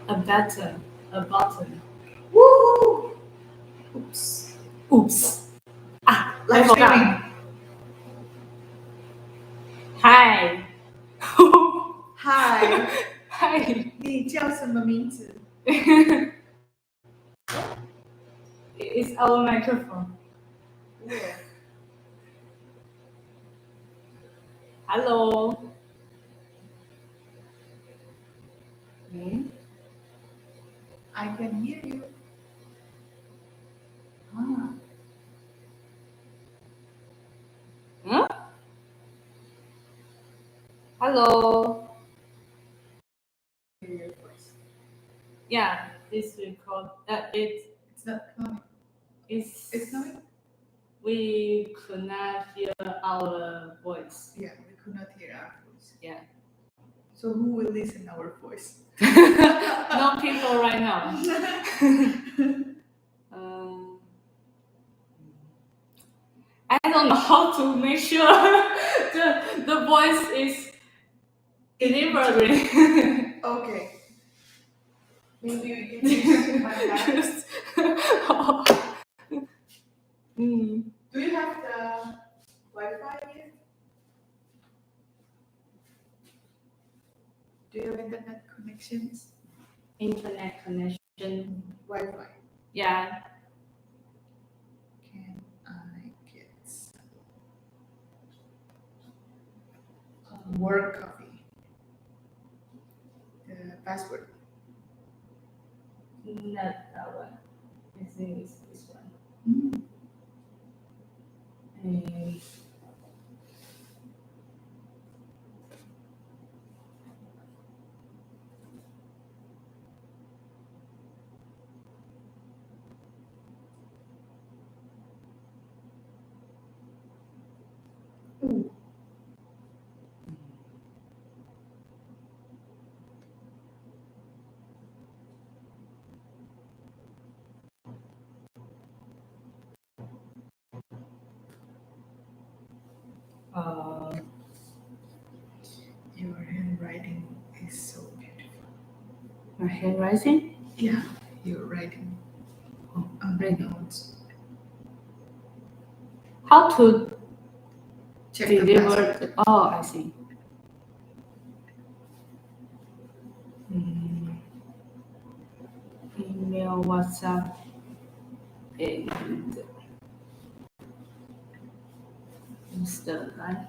A button. A button. Woo! Oops. Oops. Ah, I Live forgot. streaming. Hi. Hi， Hi. 你叫什么名字？ It's our microphone. Hello. I can hear you. Ah. Huh? Hello. Hear your voice. Yeah, it's record. It's not coming. It's It's coming. we could not hear our voice. Yeah, we could not hear our voice. Yeah. So who will listen our voice? No people right now. I don't know how to make sure the voice is delivering. Okay. Maybe we can use my hand. Do you have the Wi-Fi here? Do you have internet connections? Internet connection. Wi-Fi. Yeah. Can I get some work coffee? The password. Not that one. I think it's this one. And Your handwriting is so beautiful. my handwriting? Yeah, you're writing on the notes. How to Check the deliver? password. Oh, I see. Email, WhatsApp, and Instagram.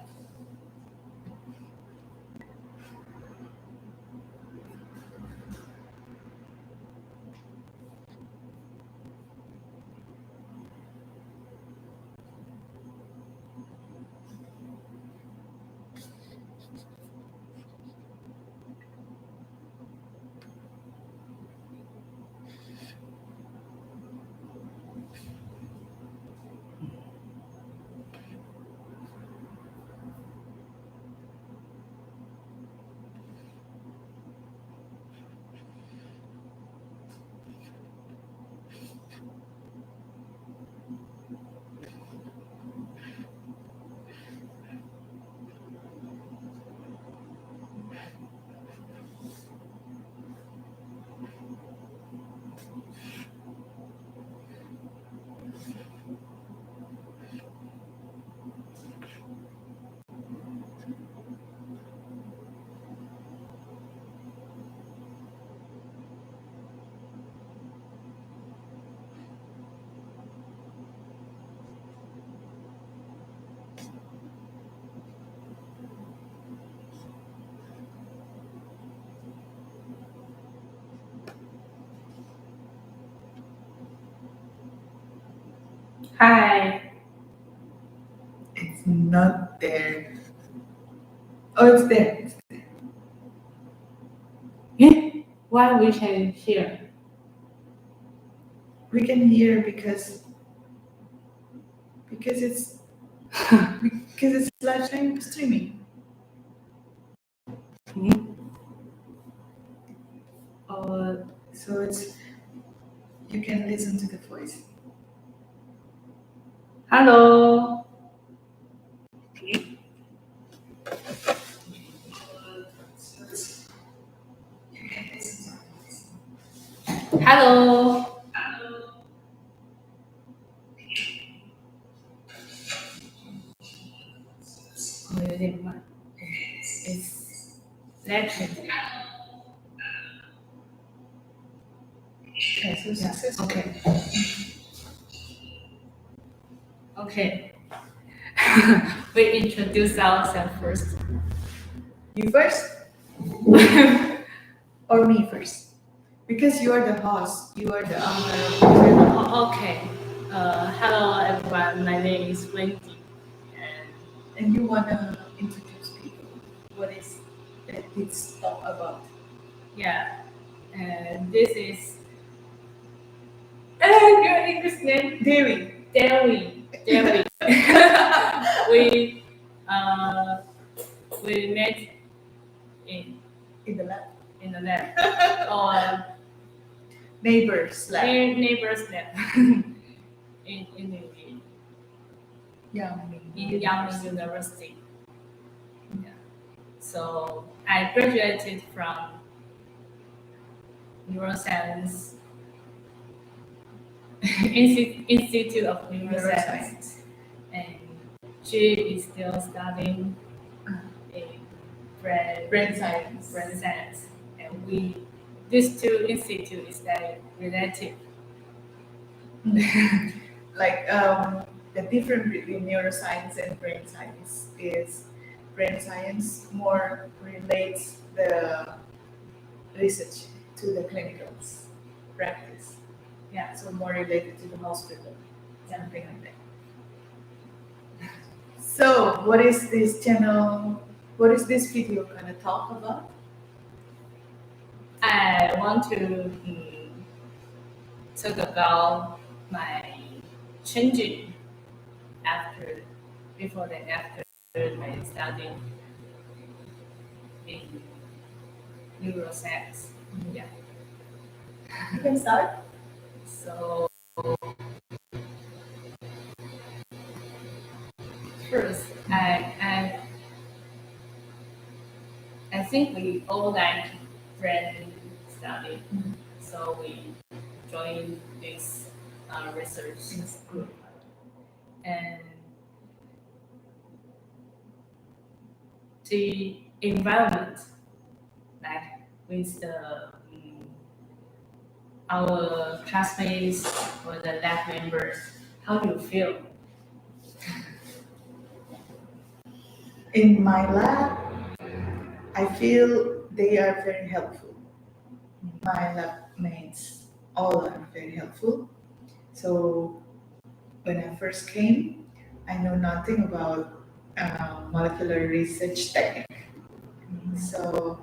Hi. It's not there. Oh, it's there. It's there. Yeah. Why we can hear? We can hear because it's live streaming. So it's you can listen to the voice. Hello. So it's, you can listen to the voice. Hello. It's legend. Okay, so Yeah. successful. Okay. Okay. We introduce ourselves first. You first or me first? Because you are the host, you are the owner of the channel, Okay. Hello everyone. My name is Wendy. And and you wanna introduce people. What is that it's all about? yeah. And this is your English name Dairy. Derry. Derry. we uh we met in In the lab. in the lab or Neighbors lab. neighbors lab in Yeah, Yangming University. Yeah. So I graduated from neuroscience Institute of Neuroscience, and she is still studying in Brain science. brain science, and these two institutes is like related. Like the difference between neuroscience and brain science is brain science more relates the research to the clinical practice. Yeah. So more related to the hospital, something like that. So what is this channel? What is this video gonna talk about? I want to talk about my changing after, before and after my studying in neuroscience. Yeah. You can start. So first, I think we all like brain study, so we joined this research group, and the environment, like with our classmates or the lab members, how do you feel? In my lab, I feel they are very helpful. My lab mates all are very helpful. So when I first came, I know nothing about molecular research technique. So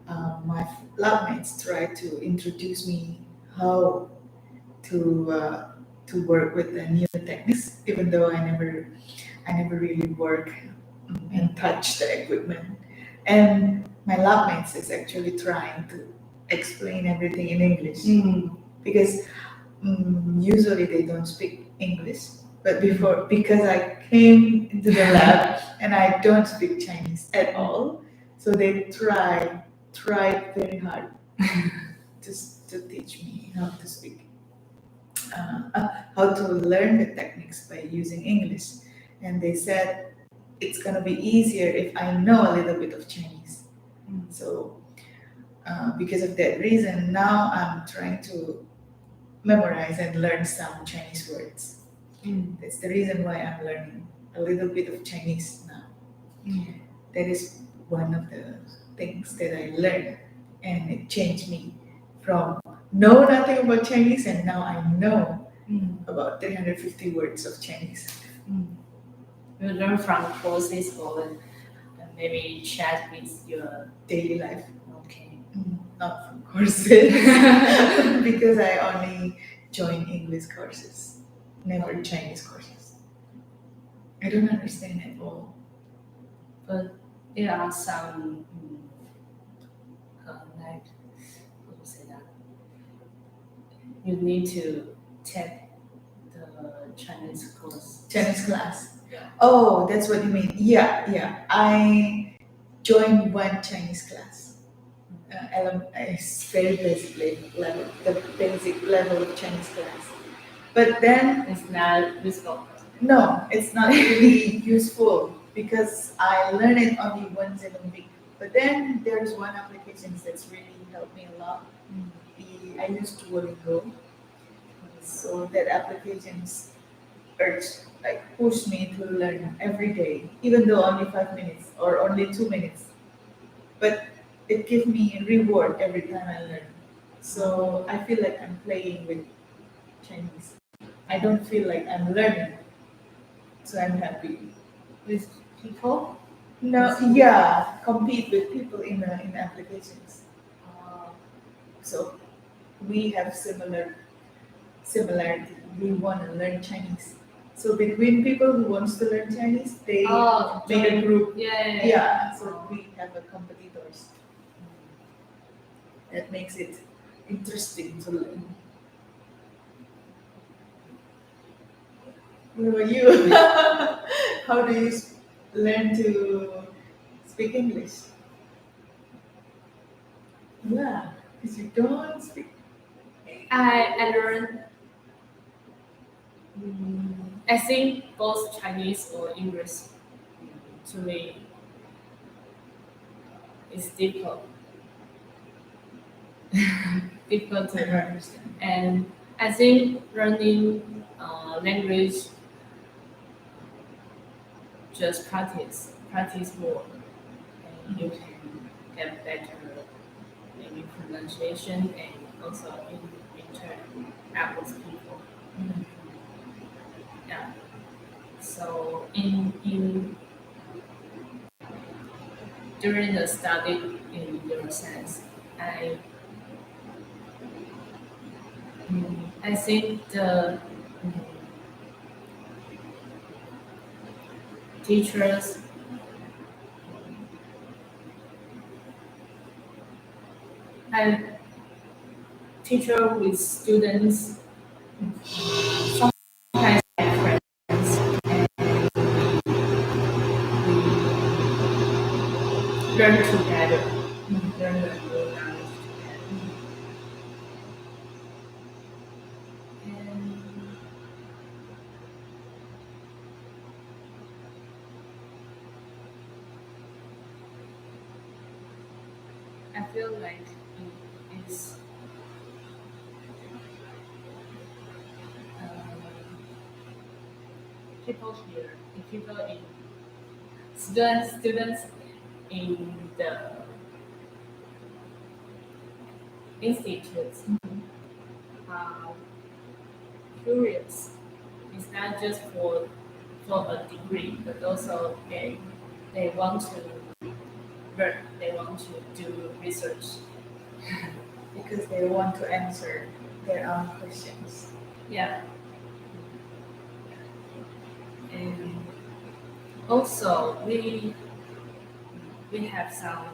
my lab mates tried to introduce me how to work with the new techniques, even though I never really work and touch the equipment. And my lab mates is actually trying to explain everything in English because usually they don't speak English. But before, because I came into the lab and I don't speak Chinese at all, so they tried very hard to teach me how to speak, how to learn the techniques by using English. And they said it's gonna be easier if I know a little bit of Chinese. So because of that reason, now I'm trying to memorize and learn some Chinese words. That's the reason why I'm learning a little bit of Chinese now. That is one of the things that I learned, and it changed me from know nothing about Chinese, and now I know about 350 words of Chinese. You learn from courses or maybe chat with your Daily life, okay. not from courses, because I only join English courses, never Chinese courses. I don't understand at all. But there are some like how to say that you need to take the Chinese course. Chinese class. Yeah. Oh, that's what you mean. Yeah. I joined one Chinese class it's very basic level, the basic level of Chinese class. But then It's not useful. no, it's not really useful because I learn it only once in a week. But then there's one application that's really helped me a lot. I use Duolingo, so that applications urge like push me to learn every day, even though only 5 minutes or only 2 minutes. But it gives me a reward every time I learn. So I feel like I'm playing with Chinese. I don't feel like I'm learning, so I'm happy. With people, No, yeah, compete with people in applications. uh, So we have similarity. We want to learn Chinese. So between people who wants to learn Chinese, they make a join- group. yeah. Yeah, so we have a competitors. That makes it interesting to learn. What about you? How do you learn to speak English? Yeah, because you don't speak. I learned. I think both Chinese or English to me is difficult. Difficult I to don't learn, understand. and I think learning language just practice more, and you can get better maybe pronunciation and also interact with people. Mhm. Yeah. So in during the study in neuroscience, I I think the teachers and teacher with students sometimes like friends learn together, learn the new knowledge together. And I feel like it is people here, the people in students in the institutes are curious. It's not just for a degree, but also they want to learn. They want to do research. Because they want to answer their own questions. Yeah, and also we have some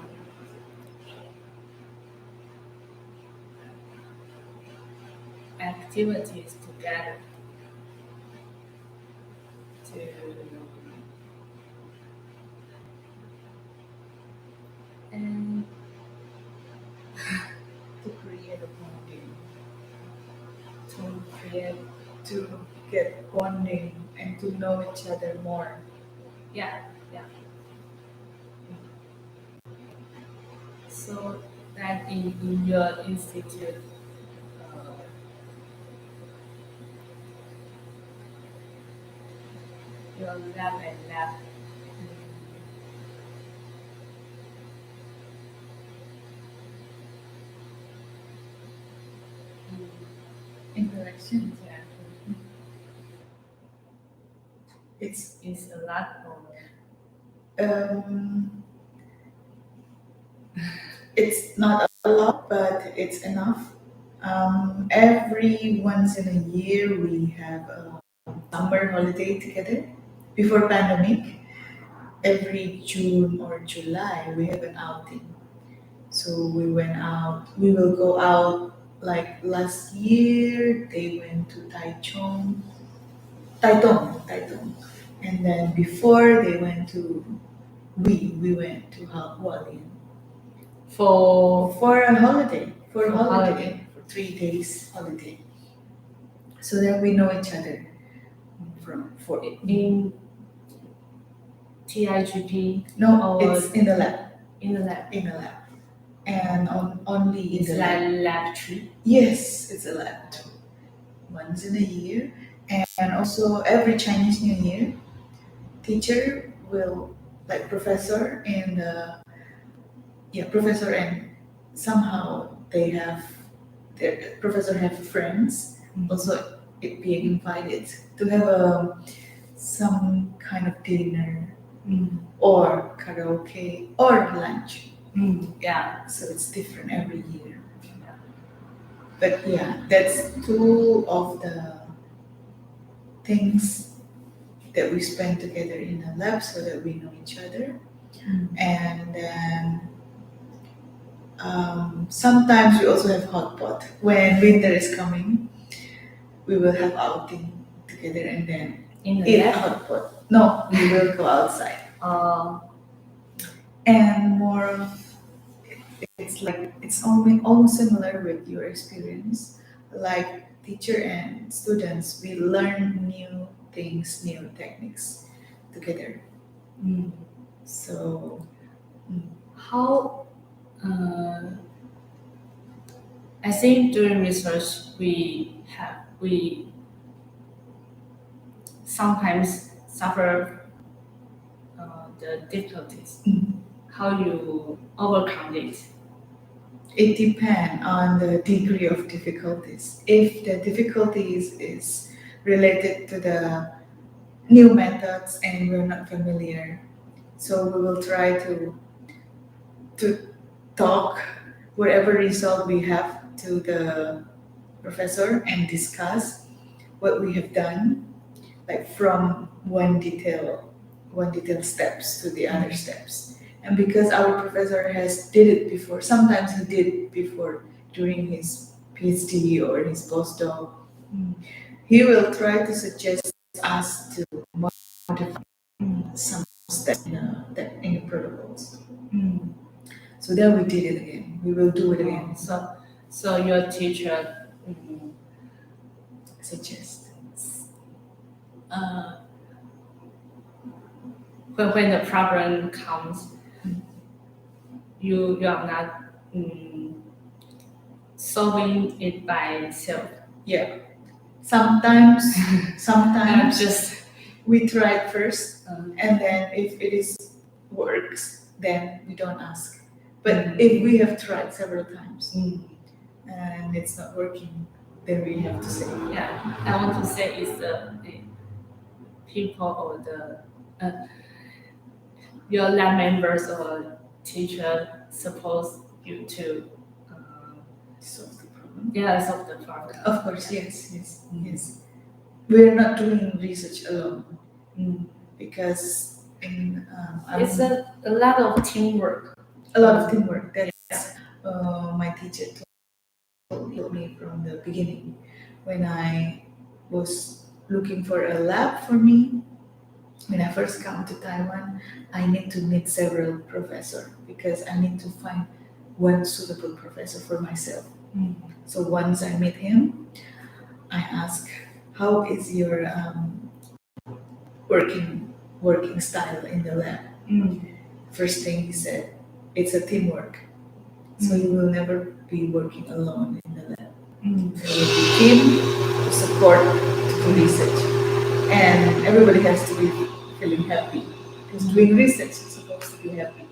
activities together to and To create a bonding, to create to get bonding and to know each other more. yeah, yeah. So that in your institute, uh, your lab Interactions, yeah, it's is a lot of um, it's not a lot, but it's enough. Every once in a year, we have a summer holiday together. Before pandemic, every June or July, we have an outing. So we went out. We will go out like last year. They went to Taitung, and then before they went to we went to Hualien. for for a holiday, For holiday. for 3 days holiday, so that we know each other for in TIGP no, or it's in the lab, in the lab. and only in It's the like lab. laboratory. Yes, it's a lab too. Once in a year, and also every Chinese New Year, teacher will like professor and somehow they have their professor have friends also it being invited to have some kind of dinner or karaoke or lunch. Yeah. So it's different every year. But yeah, that's two of the things that we spend together in the lab so that we know each other. And then sometimes we also have hot pot. When winter is coming, we will have outing together and then In the eat lab. hot pot. No, we will go outside. And more of it's like it's almost similar with your experience. Like teacher and students, we learn new things, new techniques together. So How I think during research we sometimes suffer the difficulties. How you overcome it? it depends on the degree of difficulties. If the difficulties is related to the new methods and we're not familiar, so we will try to talk whatever result we have to the professor and discuss what we have done, like from one detail steps to the other steps. And because our professor has did it before, sometimes he did it before during his PhD or his postdoc, he will try to suggest us to modify some steps in the protocols. So then we did it again. We will do it again. So your teacher Suggest. When the problem comes, you are not solving it by yourself. Yeah. Sometimes Just we try it first, and then if it works, then we don't ask. But if we have tried several times and it's not working, then we have to say. Yeah, I want to say is the people or your lab members or teacher supposed you to Solve the problem. solve the problem. Of course, yes. We're not doing research alone because It's a lot of teamwork. a lot of teamwork. That's my teacher told me from the beginning when I was looking for a lab for me. When I first come to Taiwan, I need to meet several professors because I need to find one suitable professor for myself. So once I meet him, I ask, "How is your working style in the lab?" First thing he said, "It's a teamwork. So you will never be working alone in the lab. There will be team to support to do research, and everybody has to be feeling happy. Because doing research is supposed to be happy.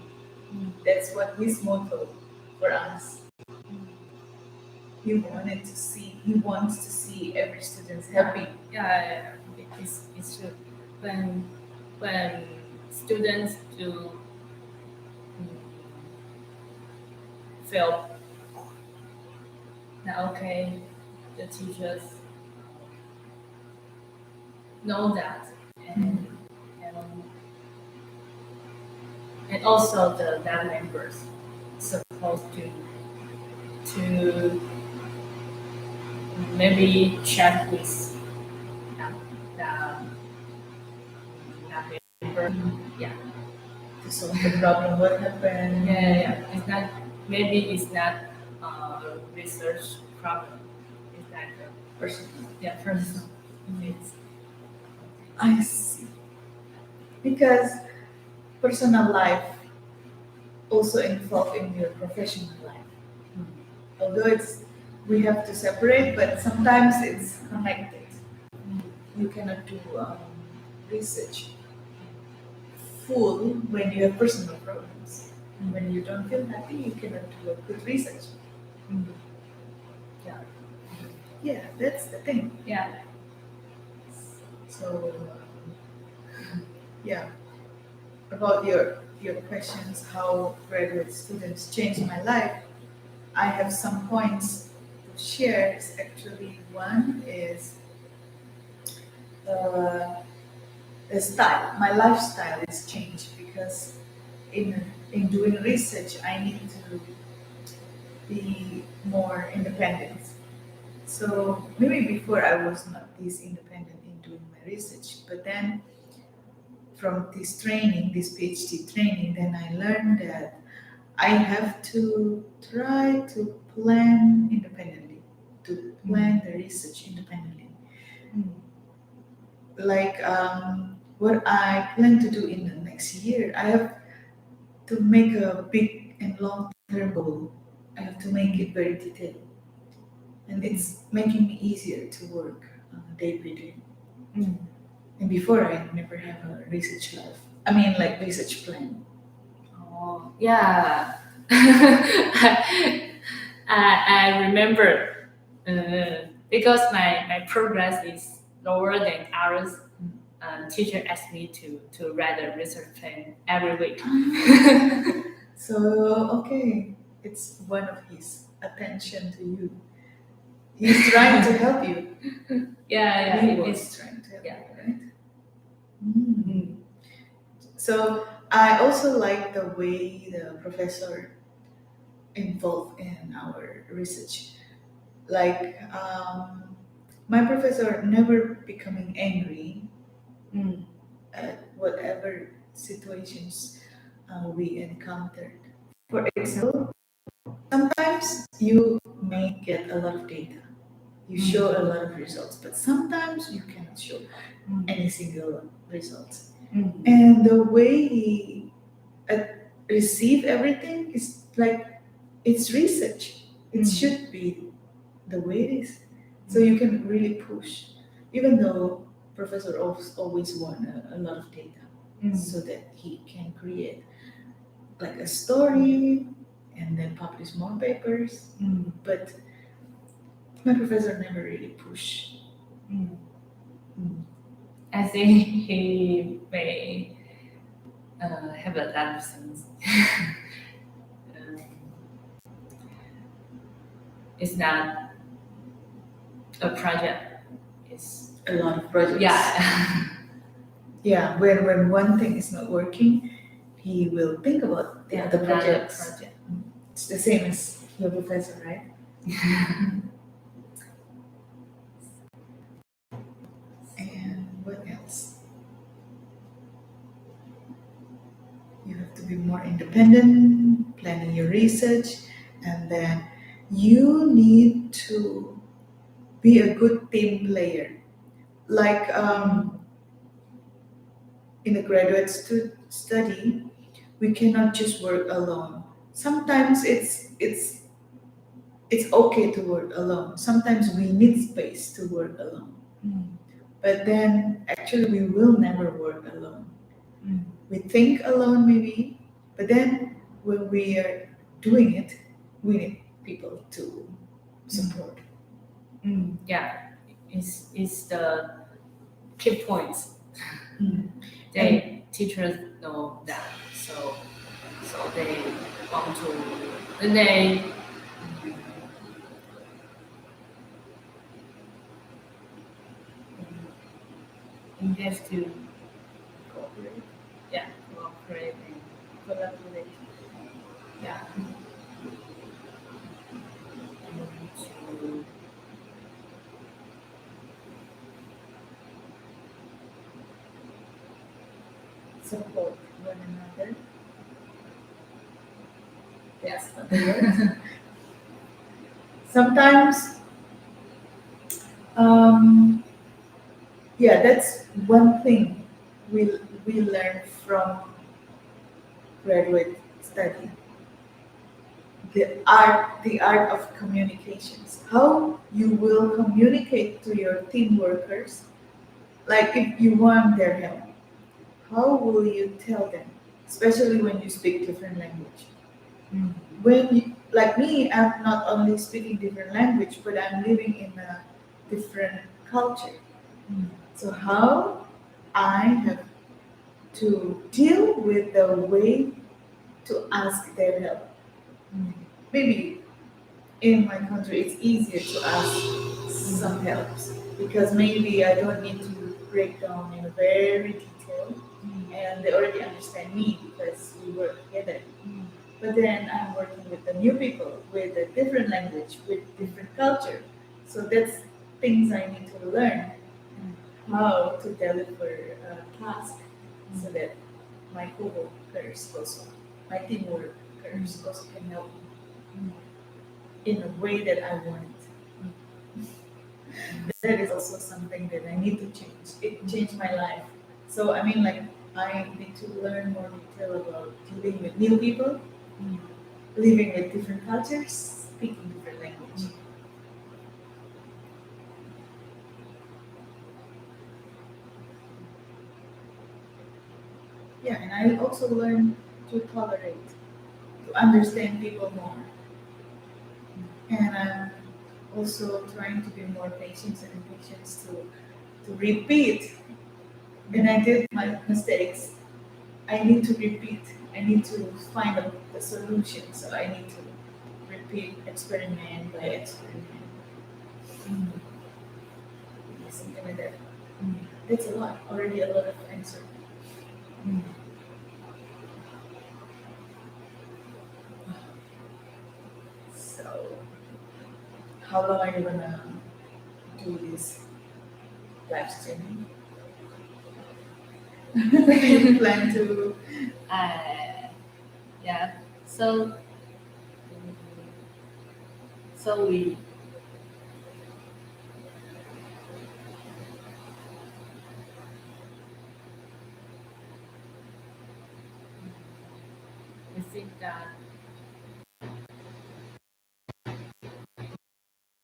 That's what his motto for us. He wants to see every student happy. Yeah, it's true. When students do feel that okay, the teachers know that, and also the lab members supposed to maybe check with the lab member. To solve the problem, what happened? Yeah. It's not maybe it's not a research problem. It's like a Personal. personal. It's, I see. Because personal life also involved in your professional life. Although we have to separate, but sometimes it's connected. You cannot do research full when you have personal problems. When you don't feel happy, you cannot do a good research. yeah, Yeah, that's the thing. yeah. So, yeah, about your questions, how graduate students changed my life, I have some points to share. Actually, one is uh, the style. My lifestyle is changed because in doing research, I need to be more independent. So maybe before I was not this independent in doing my research, but then from this training, this PhD training, then I learned that I have to try to plan independently, to plan the research independently. Like what I plan to do in the next year, I have to make a big and long term goal. I have to make it very detailed. And it's making me easier to work day by day. And before, I never have a research life. I mean, like research plan. Oh, yeah. I remember because my progress is lower than ours. Teacher asked me to write a research plan every week. So, okay, it's one of his attention to you. He's trying to help you. Yeah, He it's was trying to help yeah. you, right? So, I also like the way the professor involved in our research. Like, my professor never becoming angry at whatever situations we encountered. For example, sometimes you may get a lot of data, you show a lot of results, but sometimes you cannot show any single results. And the way he receive everything is like it's research. It should be the way it is. So you can really push, even though professor always want a lot of data so that he can create like a story and then publish more papers. But my professor never really push. I think he may have a lot of things. Um, it's not a project. It's A lot of projects. yeah. Yeah, when one thing is not working, he will think about the other another projects. project. It's the same as your professor, right? And what else? You have to be more independent, planning your research, and then you need to be a good team player. Like in a graduate study, we cannot just work alone. Sometimes it's okay to work alone. Sometimes we need space to work alone. But then actually we will never work alone. We think alone maybe, but then when we are doing it, we need people to support. Yeah, it's the key points. Mm. Teachers know that, so they want to, and they invest to Cooperate. cooperate and Collaborate. yeah, and to Support one another. That's not the word. Sometimes, yeah, that's one thing we learn from graduate study. The art of communications. How you will communicate to your team workers, like if you want their help. How will you tell them, especially when you speak different language? When you, like me, I'm not only speaking different language, but I'm living in a different culture. So how I have to deal with the way to ask their help. Maybe in my country it's easier to ask some helps because maybe I don't need to break down in a very detail and they already understand me because we work together. But then I'm working with the new people with a different language, with different culture. So that's things I need to learn how to deliver a task so that my co-workers also, my team workers also can help me in a way that I want it. That is also something that I need to change. It changed my life. So I mean, like I need to learn more detail about dealing with new people, living with different cultures, speaking different language. Yeah, and I also learn to tolerate, to understand people more. And I'm also trying to be more patient and patience to repeat. When I did my mistakes, I need to repeat. I need to find the solution. So I need to repeat experiment by experiment. Something like that. That's a lot. Already a lot of answer. So how long are you gonna do this live streaming? You plan to Yeah. So so we think that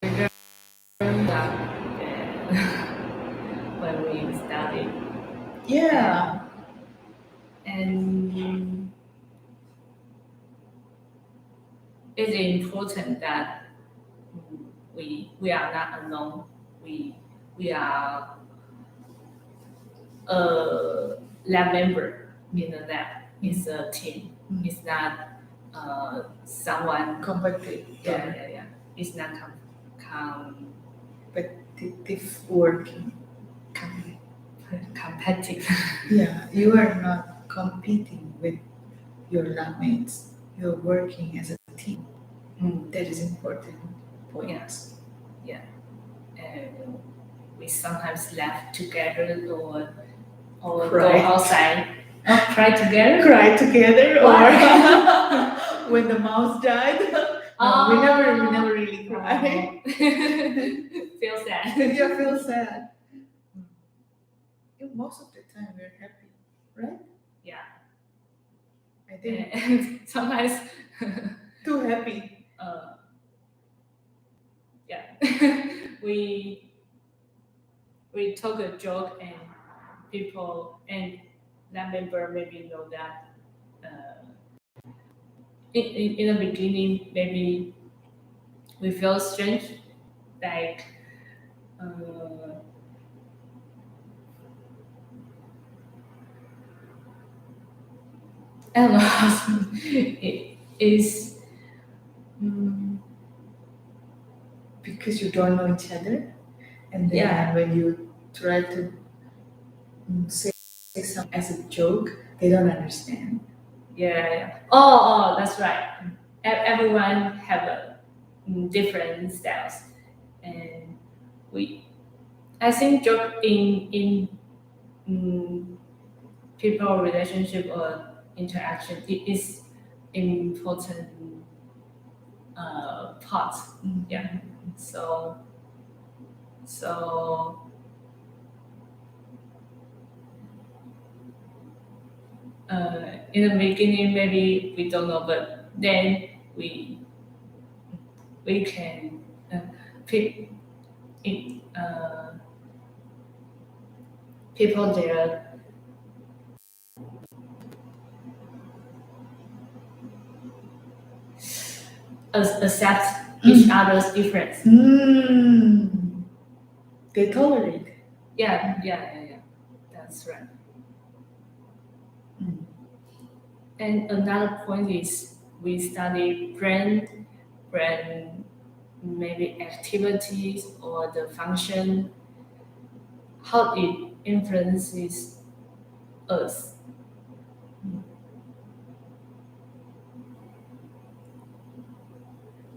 we learn that when we study, yeah. and it's important that we are not alone. We are a lab member in the lab. It's a team. It's not someone. Competitive. Yeah. It's not Competitive working. competitive. Yeah, you are not competing with your lab mates. You're working as a team. That is important point. Yes. And we sometimes laugh together or go Cry. outside. Cry together. Cry together Why? or when the mouse died. No, we never really cry. Feel sad. Yeah, feel sad. Most of the time we're happy, right? Yeah. I think And sometimes too happy. yeah. we talk a joke and people and that member maybe know that in the beginning maybe we feel strange like I don't know how it is Because you don't know each other, and then Yeah. when you try to say something as a joke, they don't understand. yeah. Oh, that's right. Everyone have a different styles, and I think joke in people relationship or interaction it is important part. Mm. Yeah. So in the beginning maybe we don't know, but then we can pick it, people there accept each other's difference. Mm. They tolerate. Yeah. That's right. Mm. And another point is we study brain maybe activities or the function, how it influences us.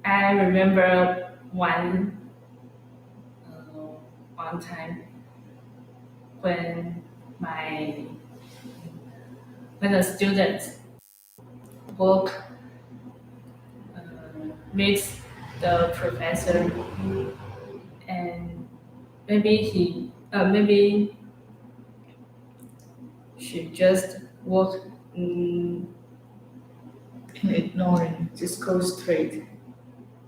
I remember one time when my when a student work meets the professor, and maybe she just work And ignoring, just go straight.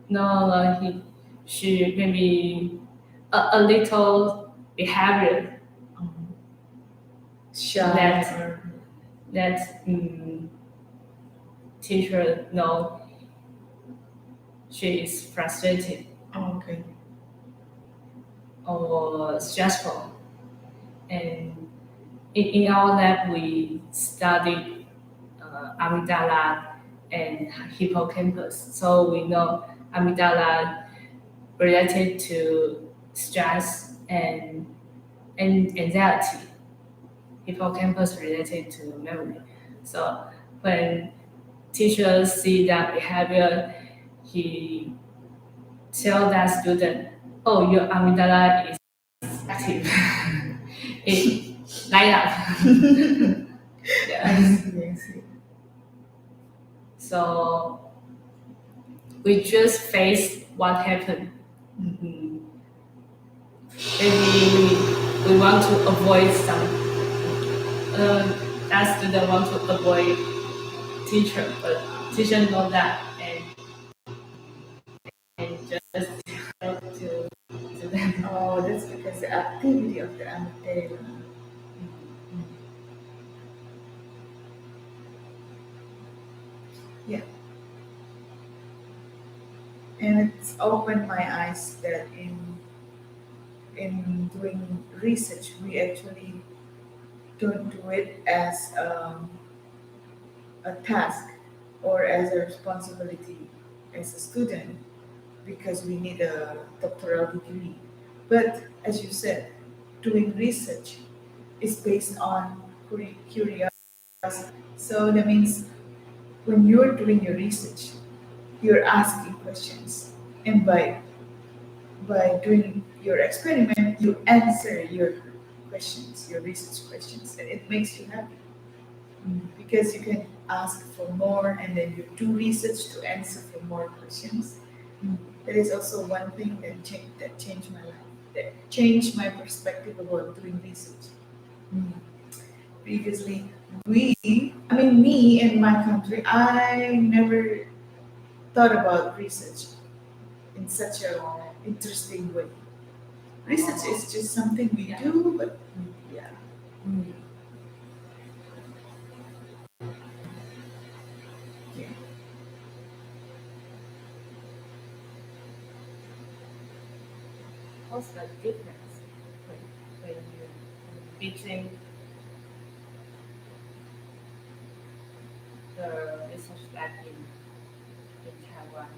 no she maybe a little behavior Shy That- or that teacher know she is frustrated okay. or stressful. And in our lab, we studied amygdala and hippocampus. So we know amygdala related to stress and anxiety. Hippocampus related to memory. So when teachers see that behavior, he tell that student, "Oh, your amygdala is active. It light up." I see. So we just face what happened. Mm. Maybe we want to avoid some. That student want to avoid teacher, but teacher know that and just tell to them. Oh, that's because the activity of the amygdala. Yeah. And it's opened my eyes that in doing research, we actually don't do it as a task or as a responsibility as a student because we need a doctoral degree. But as you said, doing research is based on curiosity. So that means when you're doing your research, you're asking questions, and by doing your experiment, you answer your questions, your research questions, and it makes you happy because you can ask for more, and then you do research to answer for more questions. That is also one thing that changed my life, that changed my perspective about doing research. Previously, me in my country, I never thought about research in such a interesting way. Research is just something we do, but yeah. Yeah. What's the difference when you between the research lab in Taiwan,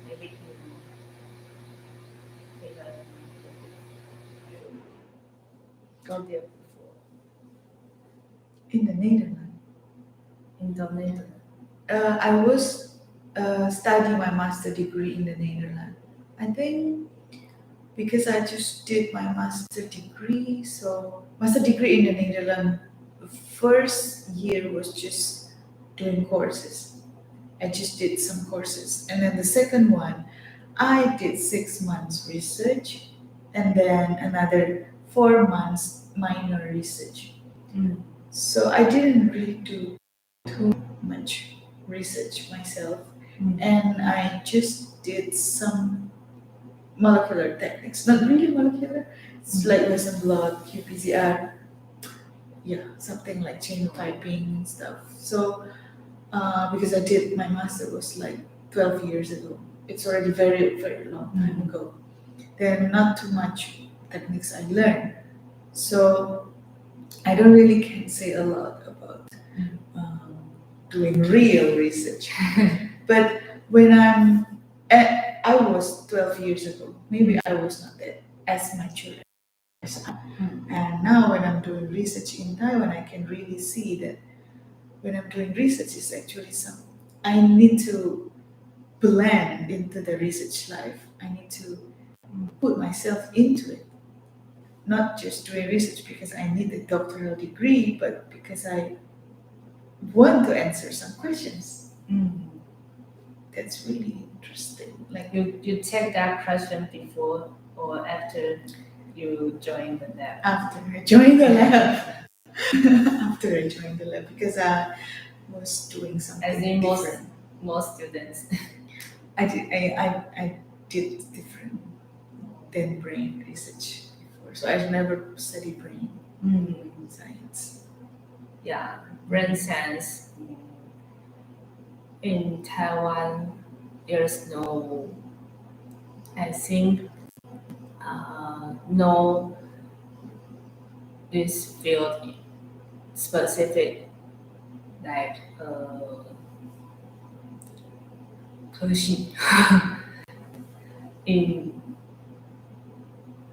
maybe in go there before In the Netherlands, in the Netherlands. I was studying my master degree in the Netherlands. I think because I just did my master degree, so master degree in the Netherlands, first year was just doing courses. I just did some courses. And then the second one, I did 6 months research and then another 4 months minor research. Mm. So I didn't really do too much research myself. Mm. And I just did some molecular techniques. Not really molecular, it's like Western blot, qPCR, yeah, something like genotyping and stuff. So because I did my master was like 12 years ago. It's already very, very long time ago. Then not too much techniques I learned. So I don't really can say a lot about doing real research. But when I was 12 years ago, maybe I was not that as mature as I am. And now when I'm doing research in Taiwan, I can really see that when I'm doing research, it's actually I need to blend into the research life. I need to put myself into it. Not just doing research because I need a doctoral degree, but because I want to answer some questions. That's really interesting. Like You take that question before or after you join the lab? after I joined the lab. After I joined the lab because I was doing something I think different. most students. I did different than brain research before. So I never studied brain science. Yeah, brain science in Taiwan. There's no, I think, no this field specific like 科系 in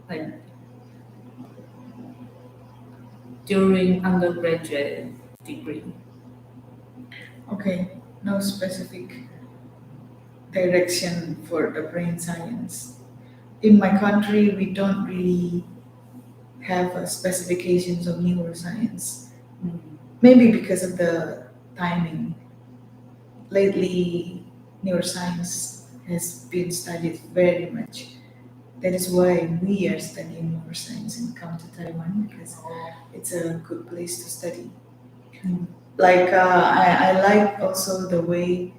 like during undergraduate degree. Okay, no specific direction for the brain science. In my country, we don't really have specifications of neuroscience. Maybe because of the timing. Lately, neuroscience has been studied very much. That is why we are studying neuroscience and come to Taiwan because it's a good place to study. Like I like also the way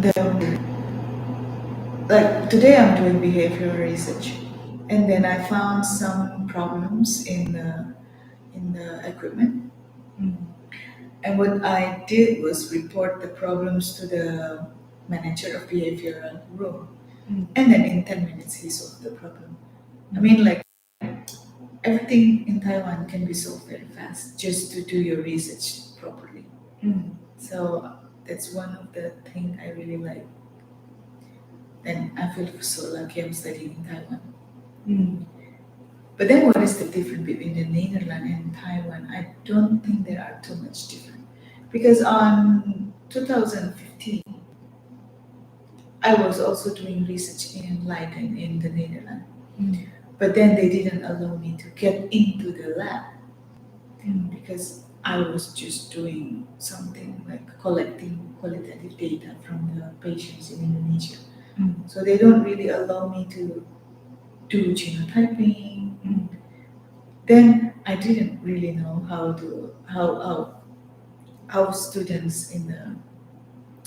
the like today I'm doing behavioral research, and then I found some problems in the equipment. And what I did was report the problems to the manager of behavioral room, and then in 10 minutes he solved the problem. I mean, like everything in Taiwan can be solved very fast just to do your research properly. So that's one of the things I really like. And I feel so lucky I'm studying in Taiwan. But then what is the difference between the Netherlands and Taiwan? I don't think there are too much different. Because on 2015, I was also doing research in Leiden in the Netherlands. But then they didn't allow me to get into the lab because I was just doing something like collecting qualitative data from the patients in Indonesia. So they don't really allow me to do genotyping. Then I didn't really know how students in the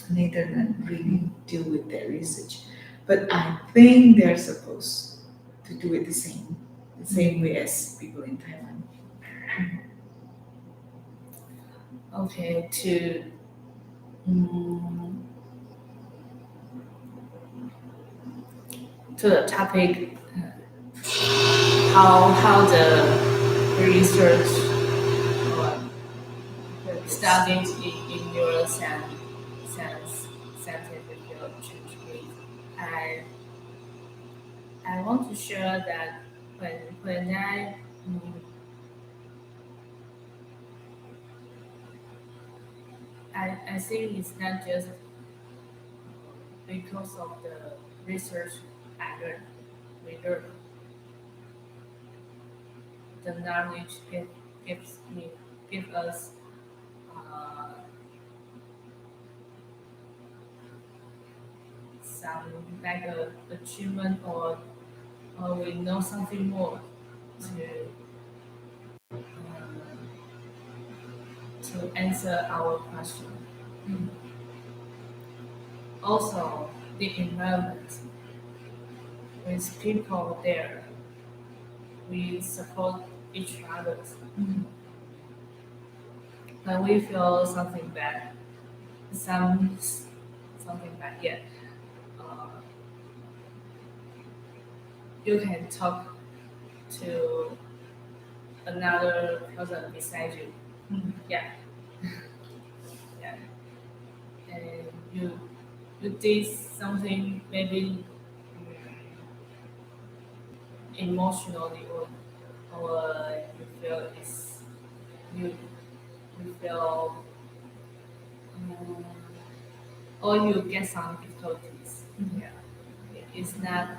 Netherlands really deal with their research. But I think they're supposed to do it the same way as people in Taiwan. Okay, to the topic, how the research or studies in neuroscience scientific field change me. I want to share that when I think it's not just because of the research we learn. The knowledge it gives us some like a achievement, or we know something more to answer our question. Also, the environment with people there, we support each other. When we feel something bad, something bad, yeah, you can talk to another person beside you. Yeah, yeah, and you did something maybe emotionally, or you feel you you feel um, or you get some difficulties. Yeah, it's not.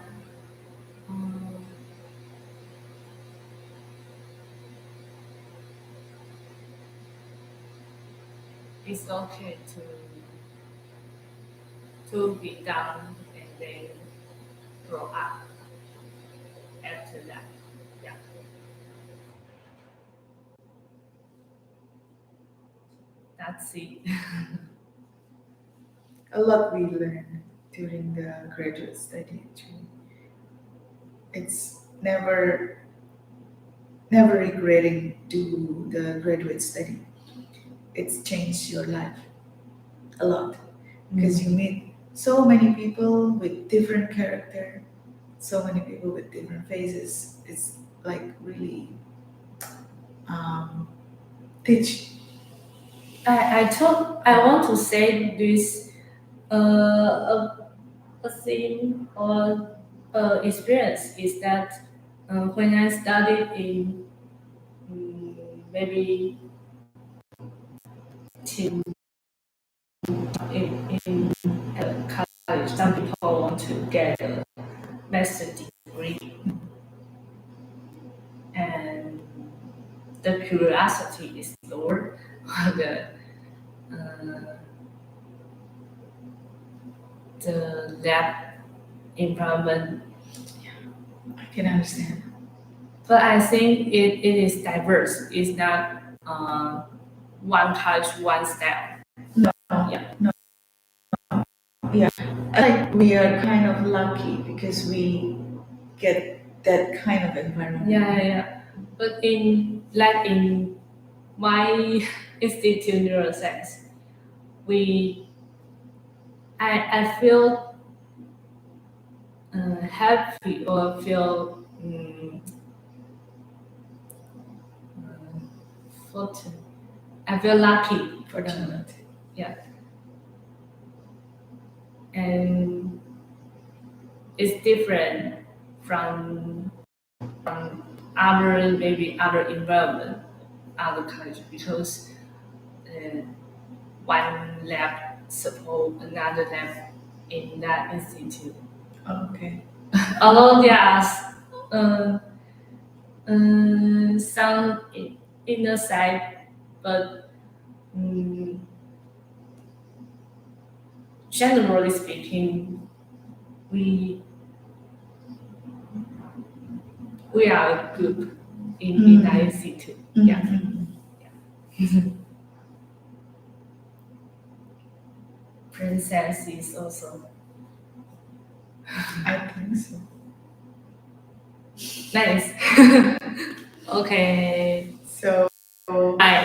Um, it's okay to be down and then grow up after that. Yeah. That's it. A lot we learn during the graduate study actually. It's never regretting do the graduate study. It's changed your life a lot because you meet so many people with different character, so many people with different faces. It's like really teach. I want to say this a thing or experience is that when I studied in maybe in, in college, some people want to get a master's degree, and the curiosity is lower. the uh, the lab environment. I can understand. But I think it is diverse. It's not one college, one style. No, Yeah. no, yeah. I think we are kind of lucky because we get that kind of environment. Yeah. But in my institute neuroscience, I feel happy or feel fortunate. I feel lucky, Fortunate. and it's different from other maybe other environment, other college, because one lab support another lab in that institute. Okay. Although there are some inner side, but generally speaking, we are a group in that institute. Yeah. Princess is also I think so. nice. Okay. So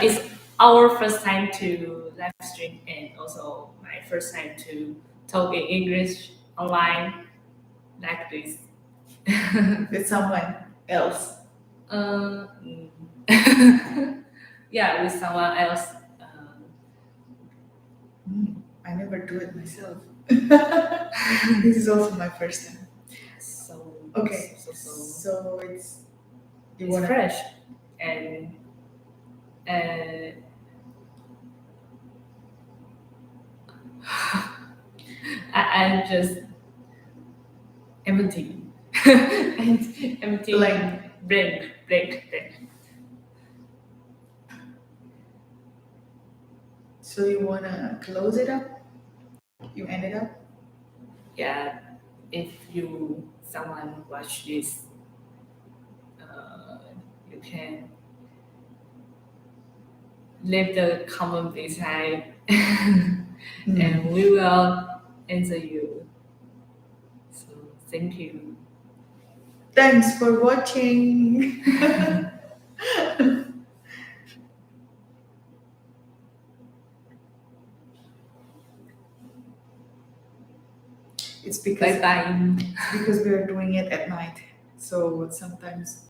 It's our first time to live stream, and also my first time to talk in English online like this. with someone else. Yeah, with someone else. I never do it myself. This is also my first time. So Okay. So it's it's fresh, and I'm just empty. Empty, Blank. blank. So you wanna close it up? You end it up? Yeah, if someone watch this, you can leave the comment beside, and we will answer you. So thank you. Thanks for watching. It's Bye bye. because we are doing it at night, so sometimes